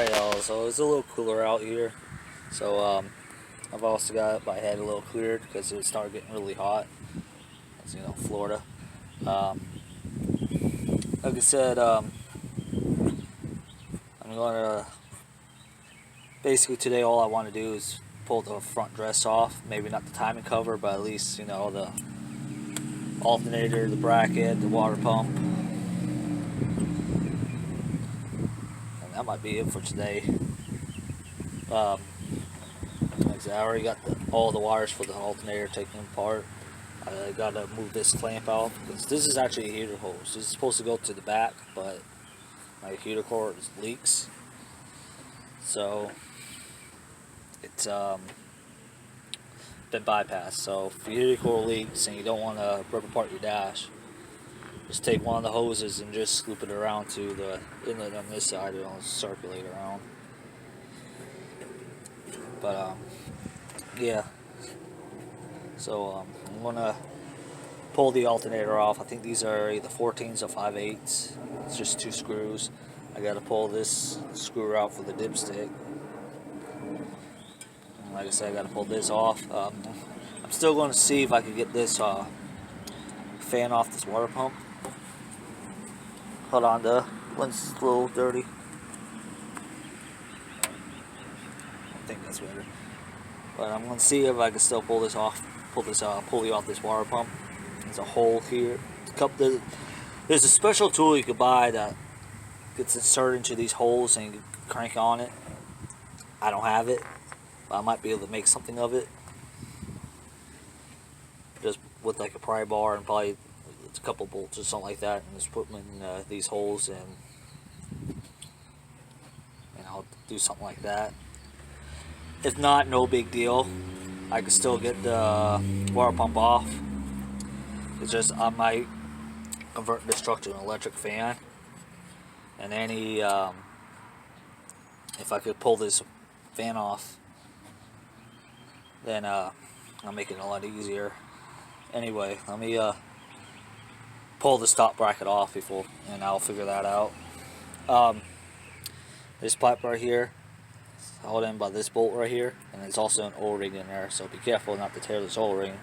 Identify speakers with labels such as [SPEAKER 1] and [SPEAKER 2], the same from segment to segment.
[SPEAKER 1] Alright y'all, so it's a little cooler out here. So I've also got my head a little cleared because it started getting really hot. As you know, Florida. Like I said, I'm gonna basically today all I want to do is pull the front dress off. Maybe not the timing cover, but at least the alternator, the bracket, the water pump. And that might be it for today. Like I said, I already got all the wires for the alternator taken apart. I gotta move this clamp out because this is actually a heater hose. This is supposed to go to the back, but my heater core leaks. So it's been bypassed. So if your heater core leaks and you don't want to rip apart your dash, just take one of the hoses and just loop it around to the inlet on this side. It'll circulate around. But yeah. So I'm gonna pull the alternator off. I think these are either 14s or 5/8. It's just 2 screws. I gotta pull this screw out for the dipstick. And like I said, I gotta pull this off. I'm still going to see if I can get this fan off this water pump. Hold on, the one's a little dirty. I think that's better. But I'm going to see if I can still pull this off. Pull this pulley off this water pump. There's a hole here. There's a special tool you could buy that gets inserted into these holes and you can crank on it. I don't have it, but I might be able to make something of it. Just with like a pry bar and probably a couple bolts or something like that, and just put them in these holes, and I'll do something like that. If not, no big deal. I can still get the water pump off. It's just I might convert this truck to an electric fan, and any if I could pull this fan off, then I'll make it a lot easier. Anyway, let me pull the stop bracket off before, and I'll figure that out. This pipe right here is held in by this bolt right here, and there's also an O-ring in there, so be careful not to tear this O-ring.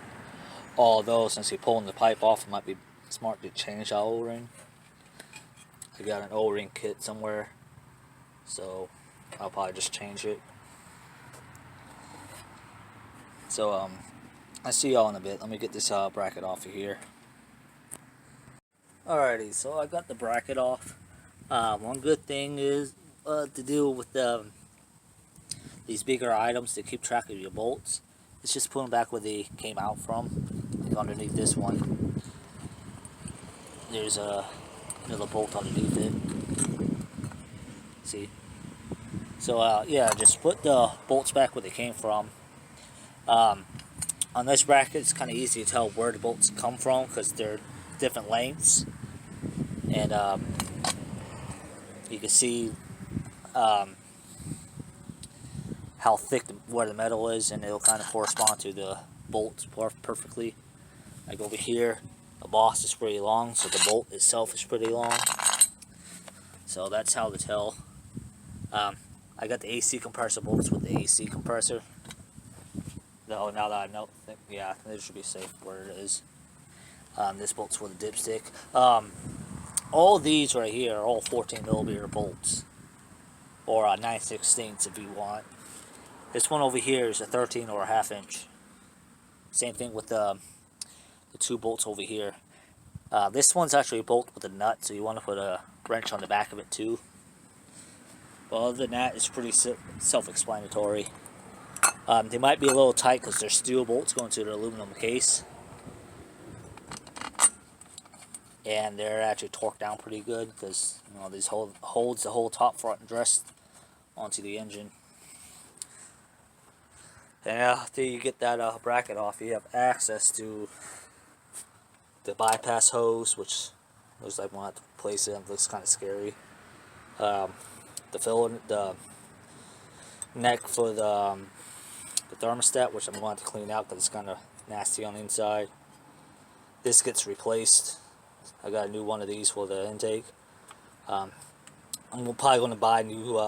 [SPEAKER 1] Although, since you're pulling the pipe off, it might be smart to change that O-ring. I got an O-ring kit somewhere, so I'll probably just change it. So I'll see y'all in a bit. Let me get this bracket off of here. Alrighty, so I got the bracket off. One good thing is to do with these bigger items to keep track of your bolts. It's just put them back where they came out from. Like underneath this one, there's another bolt underneath it. See? So yeah, just put the bolts back where they came from. On this bracket, it's kind of easy to tell where the bolts come from because they're different lengths, and you can see how thick where the metal is, and it'll kind of correspond to the bolts perfectly. Like over here, the boss is pretty long, so the bolt itself is pretty long. So that's how to tell. I got the AC compressor bolts with the AC compressor. Though now that I know, yeah, it should be safe where it is. This bolt's for the dipstick. All these right here are all 14mm bolts, or 9/16 if you want. This one over here is a 13 or a 1/2 inch. Same thing with the 2 bolts over here. This one's actually a bolt with a nut, so you want to put a wrench on the back of it too. But other than that, it's pretty self-explanatory. They might be a little tight because they're steel bolts going to the aluminum case, and they're actually torqued down pretty good because these holds the whole top front dress onto the engine. And after you get that bracket off, you have access to the bypass hose, which looks like we'll have to place it. It looks kind of scary. The neck for the thermostat, which I'm going to clean out because it's kind of nasty on the inside. This gets replaced. I got a new one of these for the intake. I'm probably going to buy new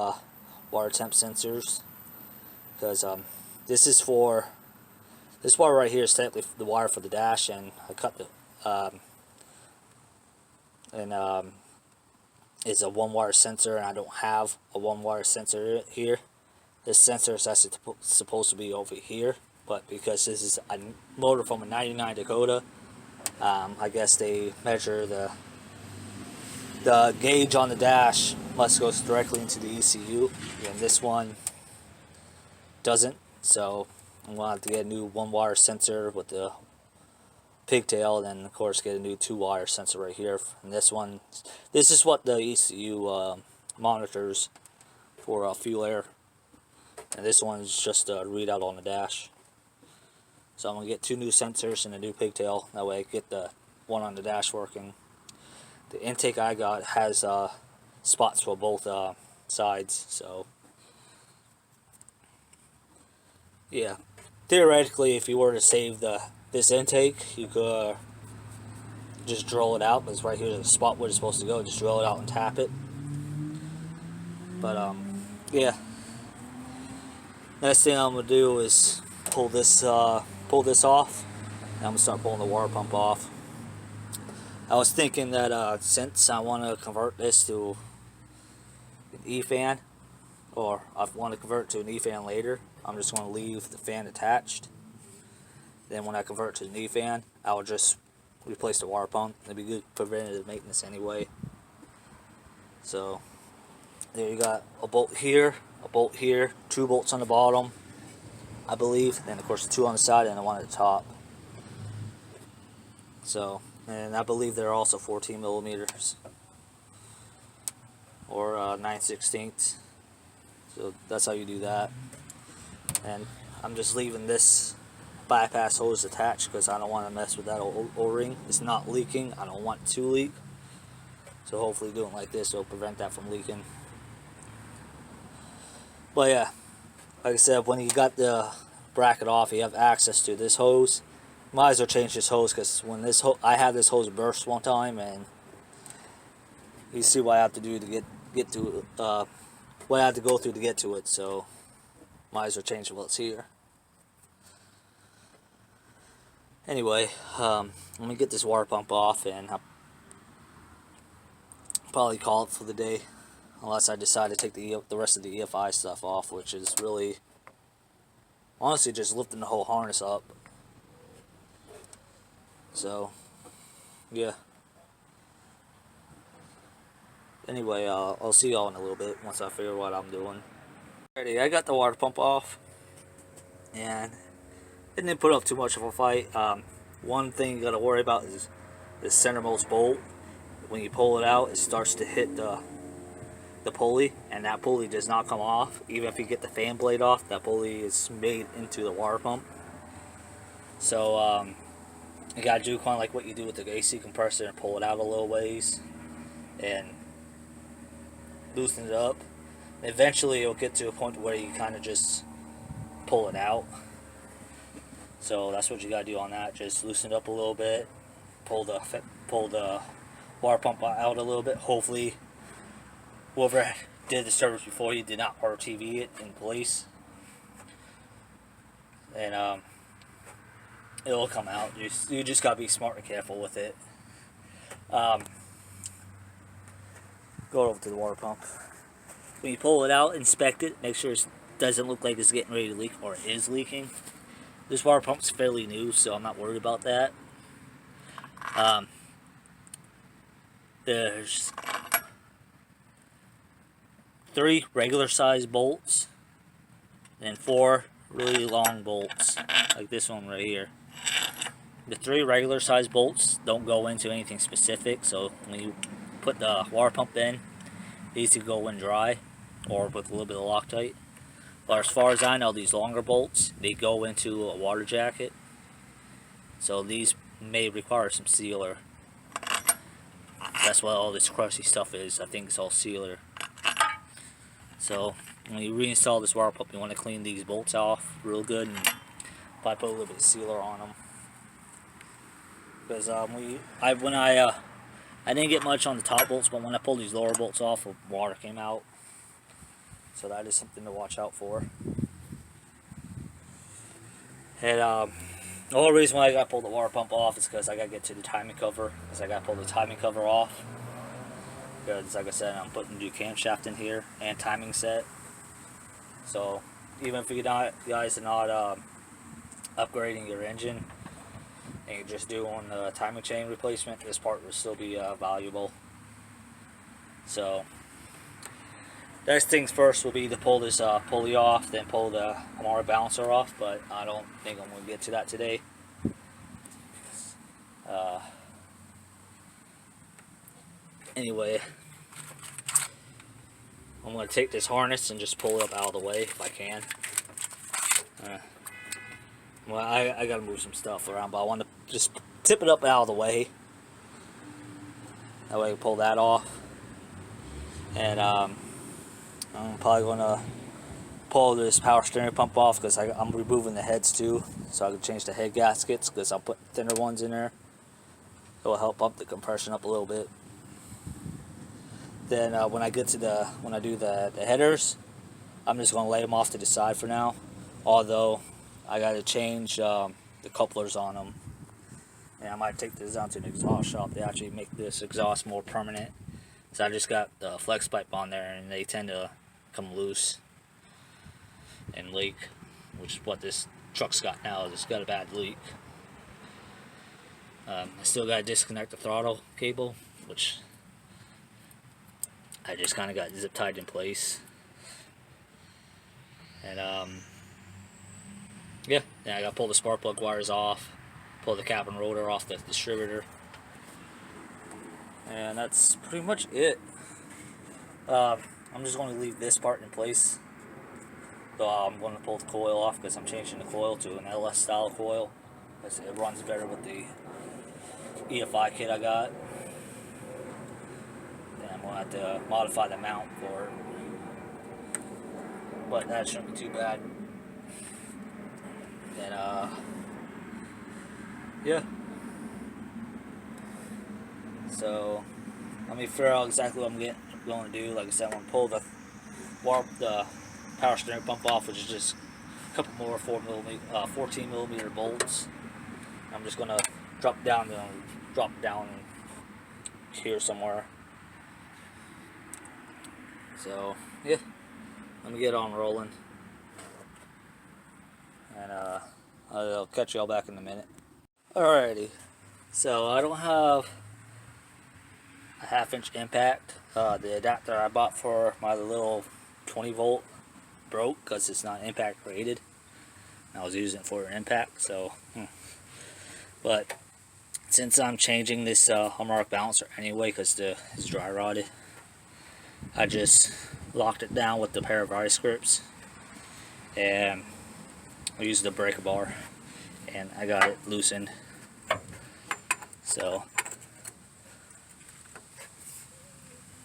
[SPEAKER 1] water temp sensors, because this wire right here is technically the wire for the dash, and I cut the it's a one wire sensor, and I don't have a one wire sensor here. This sensor is actually supposed to be over here, but because this is a motor from a '99 Dakota, I guess they measure the gauge on the dash must go directly into the ECU, and this one doesn't. So I'm gonna have to get a new one wire sensor with the pigtail, and then of course get a new 2-wire sensor right here. And this is what the ECU monitors for fuel air, and this one is just a readout on the dash. So I'm gonna get 2 new sensors and a new pigtail. That way I get the one on the dash working. The intake I got has spots for both sides, so yeah. Theoretically, if you were to save this intake, you could just drill it out. But it's right here, the spot where it's supposed to go. Just drill it out and tap it. But yeah. Next thing I'm gonna do is pull this off, and I'm gonna start pulling the water pump off. I was thinking that since I want to convert this to an E-fan, or I want to convert to an E-fan later, I'm just going to leave the fan attached. Then when I convert to an E-fan, I'll just replace the water pump. It'd be good preventative maintenance anyway. So there you got a bolt here, 2 bolts on the bottom, I believe, and of course 2 on the side and 1 at the top. So, and I believe they're also 14 millimeters or 9/16. So that's how you do that. And I'm just leaving this bypass hose attached because I don't want to mess with that O-ring. It's not leaking. I don't want it to leak. So hopefully doing like this will prevent that from leaking. But yeah, like I said, when you got the bracket off, you have access to this hose. Might as well change this hose, because when I had this hose burst one time, and you see what I have to do to get to what I have to go through to get to it. So might as well change it while it's here. Anyway, let me get this water pump off, and I'll probably call it for the day, unless I decide to take the rest of the EFI stuff off, which is really honestly just lifting the whole harness up. So yeah. Anyway, I'll see y'all in a little bit once I figure what I'm doing. Alrighty, I got the water pump off, and it didn't put up too much of a fight. One thing you gotta worry about is the centermost bolt. When you pull it out, it starts to hit the pulley, and that pulley does not come off. Even if you get the fan blade off, that pulley is made into the water pump. So you gotta do kind of like what you do with the AC compressor and pull it out a little ways and loosen it up. Eventually it'll get to a point where you kind of just pull it out. So that's what you gotta do on that. Just loosen it up a little bit, pull the water pump out a little bit. Hopefully whoever did the service before you did not RTV it in place, and it'll come out. You just gotta be smart and careful with it. Go over to the water pump. When you pull it out, inspect it. Make sure it doesn't look like it's getting ready to leak, or it is leaking. This water pump's fairly new, so I'm not worried about that. There's 3 regular size bolts and 4 really long bolts, like this one right here. The 3 regular size bolts don't go into anything specific, so when you put the water pump in, these can go in dry or with a little bit of Loctite. But as far as I know, these longer bolts, they go into a water jacket, so these may require some sealer. That's what all this crusty stuff is. I think it's all sealer. So when you reinstall this water pump, you want to clean these bolts off real good and probably put a little bit of sealer on them. Because I didn't get much on the top bolts, but when I pulled these lower bolts off, water came out. So that is something to watch out for. And the whole reason why I got to pull the water pump off is because I got to get to the timing cover. Because I got to pull the timing cover off. Because, like I said, I'm putting a new camshaft in here and timing set. So even if you guys are not upgrading your engine and you're just doing the timing chain replacement, this part will still be valuable. So next things first will be to pull this pulley off, then pull the harmonic balancer off, but I don't think I'm going to get to that today. Anyway, I'm going to take this harness and just pull it up out of the way if I can. Well, I got to move some stuff around, but I want to just tip it up out of the way. That way I can pull that off. And I'm probably going to pull this power steering pump off because I'm removing the heads too. So I can change the head gaskets because I'll put thinner ones in there. It will help bump the compression up a little bit. Then when I do the headers, I'm just going to lay them off to the side for now. Although I got to change the couplers on them. And I might take this down to an exhaust shop to actually make this exhaust more permanent. So I just got the flex pipe on there and they tend to come loose and leak, which is what this truck's got now. It's got a bad leak. I still got to disconnect the throttle cable, which I just kind of got zip tied in place. And yeah, then I got to pull the spark plug wires off, pull the cap and rotor off the distributor. And that's pretty much it. I'm just going to leave this part in place. So I'm going to pull the coil off because I'm changing the coil to an LS style coil. It runs better with the EFI kit I got. And I'm going to have to modify the mount for it. But that shouldn't be too bad. And yeah. So let me figure out exactly what I'm going to do. Like I said, I'm going to pull the power steering pump off, which is just a couple more 14mm bolts. I'm just going to drop down here somewhere. So yeah, let me get on rolling, and I'll catch y'all back in a minute. Alrighty, so I don't have a 1/2-inch impact. The adapter I bought for my little 20 volt broke because it's not impact rated. I was using it for an impact, so but since I'm changing this harmonic balancer anyway because it's dry rotted, I just locked it down with a pair of vice grips and I used the breaker bar and I got it loosened. So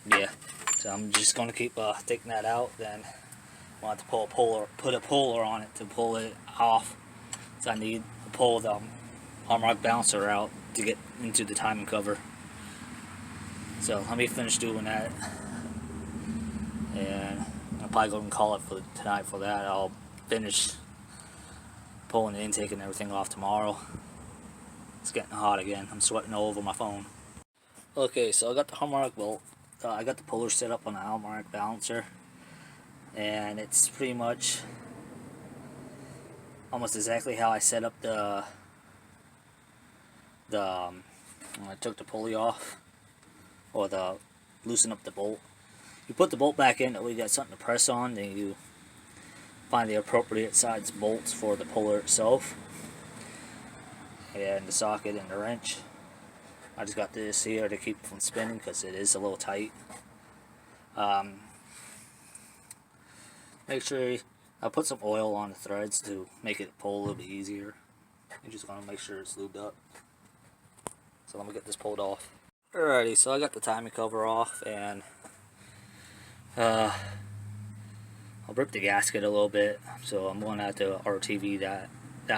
[SPEAKER 1] yeah, so I'm just going to keep taking that out. Then I'll have to put a puller on it to pull it off. So I need to pull the harmonic balancer out to get into the timing cover. So let me finish doing that, and I'll probably go and call it for tonight for that. I'll finish pulling the intake and everything off tomorrow. It's getting hot again. I'm sweating all over my phone. Okay, so I got the harmonic bolt. I got the puller set up on the harmonic balancer, and it's pretty much almost exactly how I set up when I took the pulley off, or loosen up the bolt. You put the bolt back in, that way you got something to press on, then you find the appropriate size bolts for the puller itself, and the socket and the wrench. I just got this here to keep it from spinning because it is a little tight. Make sure I put some oil on the threads to make it pull a little bit easier. You just want to make sure it's lubed up. So let me get this pulled off. Alrighty, so I got the timing cover off, and I'll rip the gasket a little bit. So I'm going to have to RTV that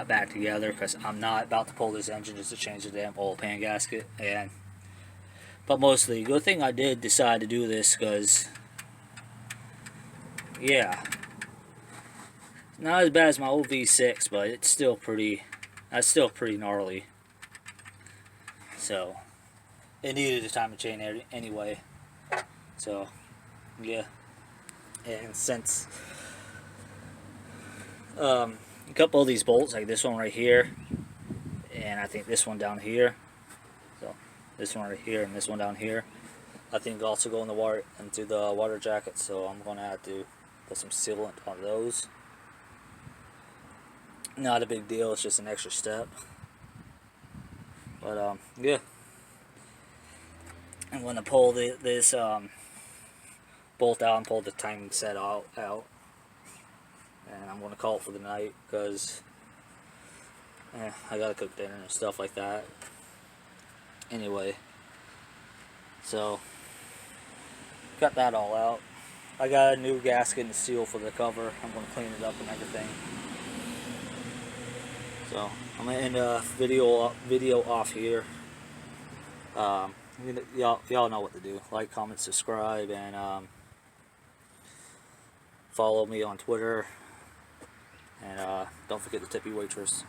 [SPEAKER 1] back together because I'm not about to pull this engine just to change the damn oil pan gasket. But mostly, good thing I did decide to do this because yeah, not as bad as my old V6, but it's still pretty. That's still pretty gnarly. So it needed a timing chain anyway. So yeah, and since a couple of these bolts, like this one right here, and I think this one down here. So this one right here and this one down here, I think also go in the water into the water jacket. So I'm gonna have to put some sealant on those. Not a big deal. It's just an extra step. But yeah, I'm gonna pull this bolt out and pull the timing set out, and I'm gonna call it for the night because I gotta cook dinner and stuff like that. Anyway, so got that all out. I got a new gasket and seal for the cover. I'm gonna clean it up and everything. So I'm gonna end the video off here. Y'all know what to do. Like, comment, subscribe, and follow me on Twitter. And don't forget to tip your waitress.